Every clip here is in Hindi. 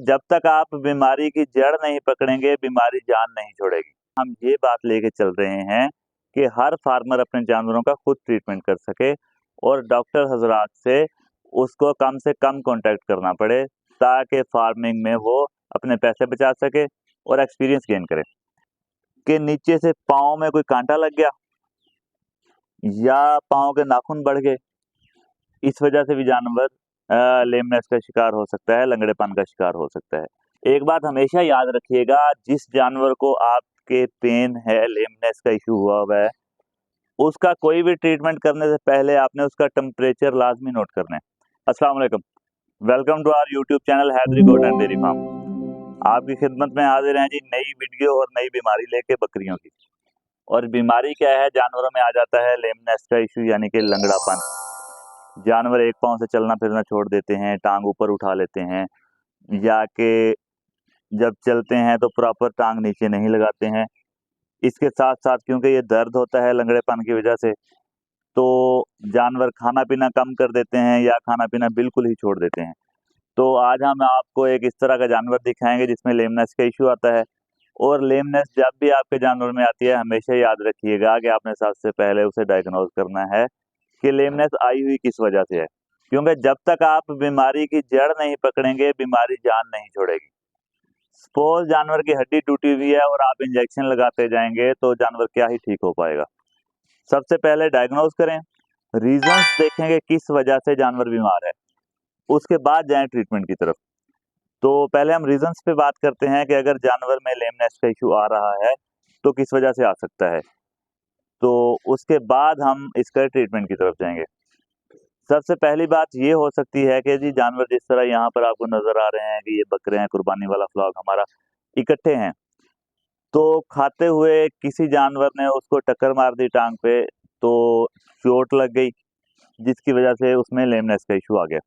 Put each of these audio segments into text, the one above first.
जब तक आप बीमारी की जड़ नहीं पकड़ेंगे, बीमारी जान नहीं छोड़ेगी। हम ये बात लेके चल रहे हैं कि हर फार्मर अपने जानवरों का खुद ट्रीटमेंट कर सके और डॉक्टर हजरात से उसको कम से कम कांटेक्ट करना पड़े, ताकि फार्मिंग में वो अपने पैसे बचा सके और एक्सपीरियंस गेन करे। कि नीचे से पाँव में कोई कांटा लग गया या पाँव के नाखून बढ़ गए, इस वजह से भी जानवर लेमनेस का शिकार हो सकता है, लंगड़ेपन का शिकार हो सकता है। एक बात हमेशा याद रखिएगा, जिस जानवर को आपके पेन है, लेमनेस का इशू हुआ है, उसका कोई भी ट्रीटमेंट करने से पहले आपने उसका टेम्परेचर लाजमी नोट करना है। अस्सलाम वालेकुम, welcome to our YouTube channel Haidari goat and dairy farm. आपकी खिदमत में हाजिर हैं जी नई वीडियो और नई बीमारी लेके बकरियों की। और बीमारी क्या है, जानवरों में आ जाता है लेमनेस का इशू यानी कि लंगड़ापन। जानवर एक पांव से चलना फिरना छोड़ देते हैं, टांग ऊपर उठा लेते हैं, या कि जब चलते हैं तो प्रॉपर टांग नीचे नहीं लगाते हैं। इसके साथ साथ क्योंकि ये दर्द होता है लंगड़ेपन की वजह से, तो जानवर खाना पीना कम कर देते हैं या खाना पीना बिल्कुल ही छोड़ देते हैं। तो आज हम आपको एक इस तरह का जानवर दिखाएंगे जिसमें लेमनेस का इशू आता है। और लेमनेस जब भी आपके जानवर में आती है, हमेशा याद रखिएगा कि आपने सबसे पहले उसे डायग्नोज करना है कि लेमनेस आई हुई किस वजह से है, क्योंकि जब तक आप बीमारी की जड़ नहीं पकड़ेंगे, बीमारी जान नहीं छोड़ेगी। सपोज जानवर की हड्डी टूटी हुई है और आप इंजेक्शन लगाते जाएंगे तो जानवर क्या ही ठीक हो पाएगा। सबसे पहले डायग्नोज करें, रीजंस देखेंगे किस वजह से जानवर बीमार है, उसके बाद जाएं ट्रीटमेंट की तरफ। तो पहले हम रीजंस पे बात करते हैं कि अगर जानवर में लेमनेस का इशू आ रहा है तो किस वजह से आ सकता है, तो उसके बाद हम इसका ट्रीटमेंट की तरफ जाएंगे। सबसे पहली बात ये हो सकती है कि जी जानवर जिस तरह यहाँ पर आपको नजर आ रहे हैं कि ये बकरे हैं, कुर्बानी वाला फ्लॉक हमारा इकट्ठे हैं, तो खाते हुए किसी जानवर ने उसको टक्कर मार दी टांग पे, तो चोट लग गई जिसकी वजह से उसमें लेमनेस का इशू आ गया।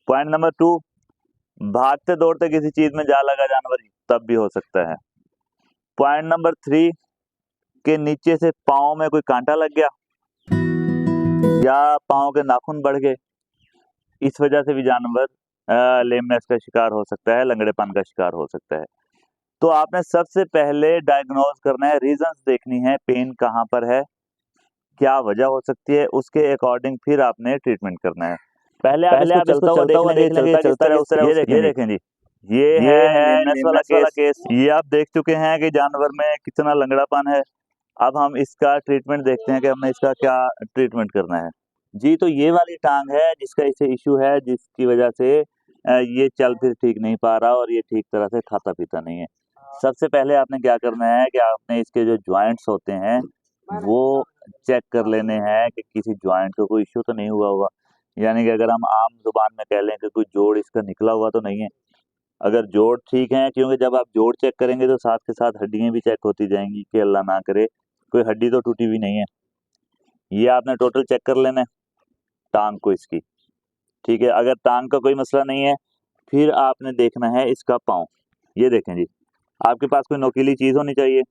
पॉइंट नंबर 2, भागते दौड़ते किसी चीज में जा लगा जानवर, तब भी हो सकता है। पॉइंट नंबर 3, के नीचे से पाँव में कोई कांटा लग गया या पाँव के नाखून बढ़ गए, इस वजह से भी जानवर लेमनेस का शिकार हो सकता है, लंगड़ेपन का शिकार हो सकता है। तो आपने सबसे पहले डायग्नोज करना है, रीजंस देखनी है, पेन कहाँ पर है, क्या वजह हो सकती है, उसके अकॉर्डिंग फिर आपने ट्रीटमेंट करना है। पहले आप इसको चलता हुआ देख लेंगे, चलता किस तरह उस तरह ये देखें जी, ये है लेमनेस वाला केस। ये आप देख चुके हैं कि जानवर में कितना लंगड़ापन है। अब हम इसका ट्रीटमेंट देखते हैं कि हमने इसका क्या ट्रीटमेंट करना है जी। तो ये वाली टांग है जिसका इसे इशू है, जिसकी वजह से ये चल फिर ठीक नहीं पा रहा और ये ठीक तरह से खाता पीता नहीं है। सबसे पहले आपने क्या करना है कि आपने इसके जो ज्वाइंट्स होते हैं वो चेक कर लेने हैं कि किसी ज्वाइंट को कोई इशू तो नहीं हुआ होगा। यानी कि अगर हम आम जुबान में कह लें कि कोई जोड़ इसका निकला हुआ तो नहीं है। अगर जोड़ ठीक है, क्योंकि जब आप जोड़ चेक करेंगे तो साथ के साथ हड्डियां भी चेक होती जाएंगी कि अल्लाह ना करे कोई हड्डी तो टूटी हुई नहीं है। ये आपने टोटल चेक कर लेना है टांग को इसकी, ठीक है। अगर टांग का कोई मसला नहीं है, फिर आपने देखना है इसका पाँव। ये देखें जी, आपके पास कोई नोकीली चीज होनी चाहिए,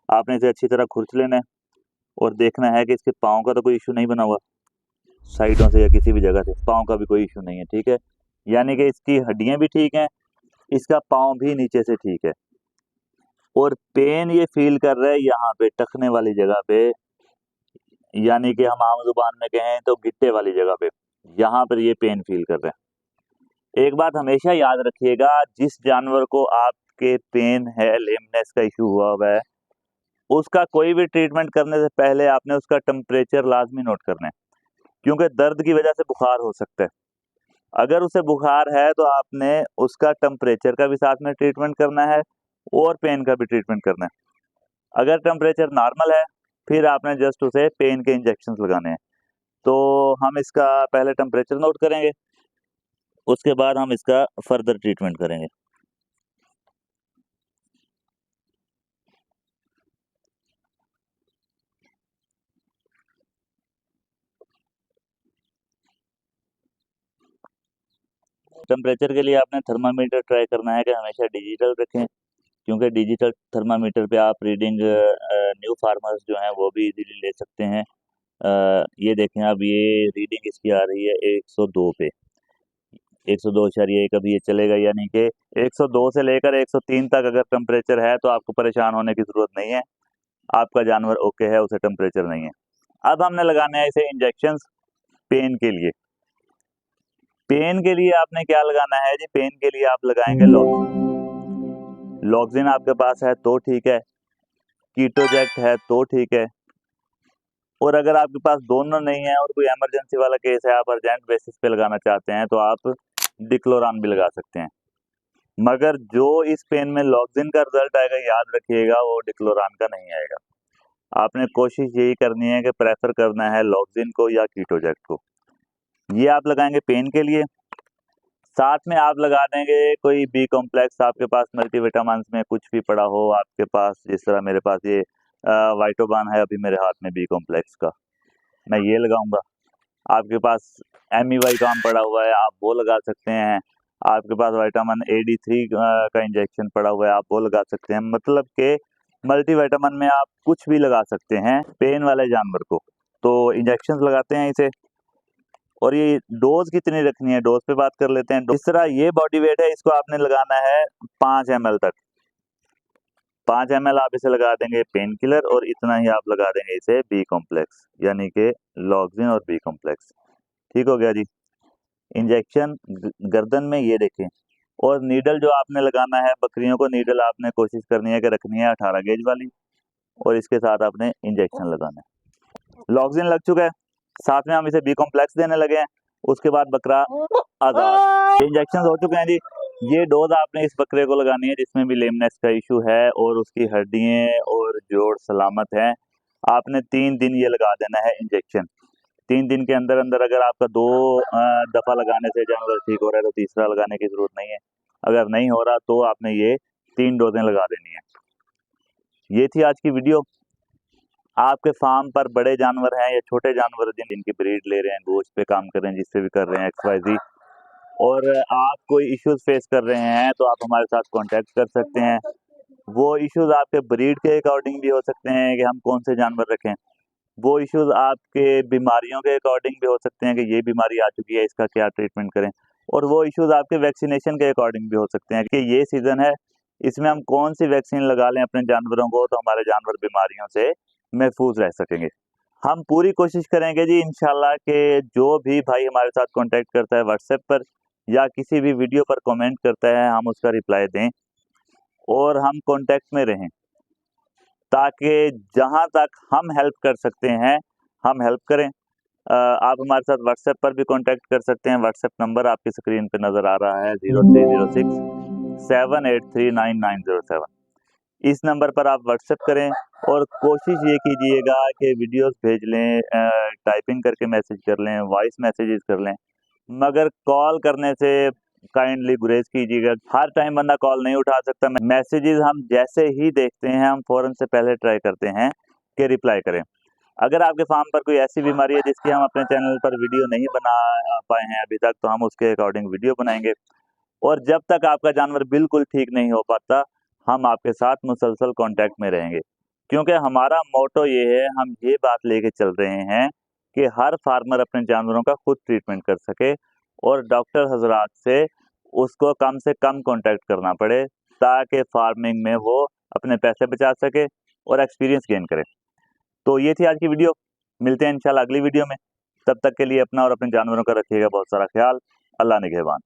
आपने इसे अच्छी तरह खुरच लेना है और देखना है कि इसके पाँव का तो कोई इशू नहीं बना हुआ, साइडों से या किसी भी जगह से पाँव का भी कोई इशू नहीं है, ठीक है। यानी कि इसकी हड्डियां भी ठीक हैं, इसका पाँव भी नीचे से ठीक है। और पेन ये फील कर रहा है यहाँ पे टखने वाली जगह पे, यानी कि हम आम जुबान में कहें तो गिट्टे वाली जगह पे, यहाँ पर ये पेन फील कर रहे हैं। एक बात हमेशा याद रखिएगा, जिस जानवर को आपके पेन है, लेमनेस का इशू हुआ है, उसका कोई भी ट्रीटमेंट करने से पहले आपने उसका टेम्परेचर लाजमी नोट करना है, क्योंकि दर्द की वजह से बुखार हो सकता है। अगर उसे बुखार है तो आपने उसका टेम्परेचर का भी साथ में ट्रीटमेंट करना है और पेन का भी ट्रीटमेंट करना है। अगर टेम्परेचर नॉर्मल है, फिर आपने जस्ट उसे पेन के इंजेक्शन लगाने हैं। तो हम इसका पहले टेम्परेचर नोट करेंगे, उसके बाद हम इसका फर्दर ट्रीटमेंट करेंगे। टेम्परेचर के लिए आपने थर्मामीटर ट्राई करना है कि हमेशा डिजिटल रखें, क्योंकि डिजिटल थर्मामीटर पे आप रीडिंग न्यू फार्मर्स जो हैं वो भी इजीली ले सकते हैं। ये देखें, अब ये रीडिंग इसकी आ रही है 102 पे। 102.1 अभी ये चलेगा, यानी कि 102 से लेकर 103 तक अगर टेम्परेचर है तो आपको परेशान होने की ज़रूरत नहीं है, आपका जानवर ओके है, उसे टेम्परेचर नहीं है। अब हमने लगाने हैं इसे इंजेक्शंस पेन के लिए। पेन के लिए आपने क्या लगाना है जी? पेन के लिए आप लगाएंगे लॉक्सिन। लॉक्सिन आपके पास है तो ठीक है, कीटोजेक्ट है तो ठीक है, और अगर आपके पास दोनों नहीं है और कोई इमरजेंसी वाला केस है, आप अर्जेंट बेसिस पे लगाना चाहते हैं, तो आप डिक्लोरान भी लगा सकते हैं। मगर जो इस पेन में लॉक्सिन का रिजल्ट आएगा, याद रखिएगा, वो डिक्लोरान का नहीं आएगा। आपने कोशिश यही करनी है कि प्रेफर करना है लॉक्सिन को या कीटोजेक्ट को। ये आप लगाएंगे पेन के लिए। साथ में आप लगा देंगे कोई बी कॉम्प्लेक्स, आपके पास मल्टीविटामिन में कुछ भी पड़ा हो आपके पास, जिस तरह मेरे पास ये वाइटोबान है अभी मेरे हाथ में बी कॉम्प्लेक्स का, मैं ये लगाऊंगा। आपके पास एमईवाई काम पड़ा हुआ है, आप वो लगा सकते हैं। आपके पास विटामिन AD3 का इंजेक्शन पड़ा हुआ है, आप वो लगा सकते हैं। मतलब कि मल्टीविटामिन में आप कुछ भी लगा सकते हैं पेन वाले जानवर को। तो इंजेक्शन लगाते हैं इसे, और ये डोज कितनी रखनी है, डोज पे बात कर लेते हैं। इस तरह ये बॉडी वेट है, इसको आपने लगाना है 5 ml तक। 5 ml आप इसे लगा देंगे पेन किलर, और इतना ही आप लगा देंगे इसे बी कॉम्प्लेक्स, यानी कि लॉक्सिन और बी कॉम्प्लेक्स। ठीक हो गया जी। इंजेक्शन गर्दन में ये देखें। और नीडल जो आपने लगाना है बकरियों को, नीडल आपने कोशिश करनी है कि रखनी है 18 गेज वाली, और इसके साथ आपने इंजेक्शन लगाना है। लॉक्सिन लग चुका है, साथ में हम इसे बी कॉम्प्लेक्स देने लगे हैं। उसके बाद बकरा आजाद। इंजेक्शन हो चुके हैं जी। ये डोज आपने इस बकरे को लगानी है जिसमें भी लेमनेस का इशू है और उसकी हड्डियां और जोड़ सलामत है। आपने 3 दिन ये लगा देना है इंजेक्शन। 3 दिन के अंदर अंदर अगर आपका 2 दफा लगाने से जानवर ठीक हो रहा है तो तीसरा लगाने की जरूरत नहीं है। अगर नहीं हो रहा तो आपने ये 3 डोजें लगा देनी है। ये थी आज की वीडियो। आपके फार्म पर बड़े जानवर हैं या छोटे जानवर जिनकी ब्रीड ले रहे हैं, गोश्त पे काम कर रहे हैं, जिससे भी कर रहे हैं XYZ, और आप कोई इश्यूज फेस कर रहे हैं, तो आप हमारे साथ कांटेक्ट कर सकते हैं। वो इश्यूज आपके ब्रीड के अकॉर्डिंग भी हो सकते हैं कि हम कौन से जानवर रखें। वो इश्यूज आपके बीमारियों के अकॉर्डिंग भी हो सकते हैं कि ये बीमारी आ चुकी है, इसका क्या ट्रीटमेंट करें। और वो इश्यूज आपके वैक्सीनेशन के अकॉर्डिंग भी हो सकते हैं कि ये सीजन है, इसमें हम कौन सी वैक्सीन लगा लें अपने जानवरों को तो हमारे जानवर बीमारियों से महफूज रह सकेंगे। हम पूरी कोशिश करेंगे जी इंशाल्लाह कि जो भी भाई हमारे साथ कांटेक्ट करता है व्हाट्सएप पर या किसी भी वीडियो पर कमेंट करता है, हम उसका रिप्लाई दें और हम कांटेक्ट में रहें, ताकि जहां तक हम हेल्प कर सकते हैं हम हेल्प करें। आप हमारे साथ व्हाट्सएप पर भी कांटेक्ट कर सकते हैं। व्हाट्सएप नंबर आपकी स्क्रीन पे नज़र आ रहा है 030678399907। इस नंबर पर आप व्हाट्सएप करें और कोशिश ये कीजिएगा कि वीडियोस भेज लें, टाइपिंग करके मैसेज कर लें, वॉइस मैसेजेस कर लें, मगर कॉल करने से काइंडली गुरेज कीजिएगा। हर टाइम बंदा कॉल नहीं उठा सकता। मैसेजेस हम जैसे ही देखते हैं हम फ़ौरन से पहले ट्राई करते हैं कि रिप्लाई करें। अगर आपके फार्म पर कोई ऐसी बीमारी है जिसकी हम अपने चैनल पर वीडियो नहीं बना पाए हैं अभी तक, तो हम उसके अकॉर्डिंग वीडियो बनाएंगे। और जब तक आपका जानवर बिल्कुल ठीक नहीं हो पाता, हम आपके साथ मुसलसल कांटेक्ट में रहेंगे, क्योंकि हमारा मोटो ये है, हम ये बात लेके चल रहे हैं कि हर फार्मर अपने जानवरों का खुद ट्रीटमेंट कर सके और डॉक्टर हजरात से उसको कम से कम कांटेक्ट करना पड़े, ताकि फार्मिंग में वो अपने पैसे बचा सके और एक्सपीरियंस गेन करे। तो ये थी आज की वीडियो। मिलते हैं इंशाल्लाह अगली वीडियो में। तब तक के लिए अपना और अपने जानवरों का रखिएगा बहुत सारा ख्याल। अल्लाह निगहबान।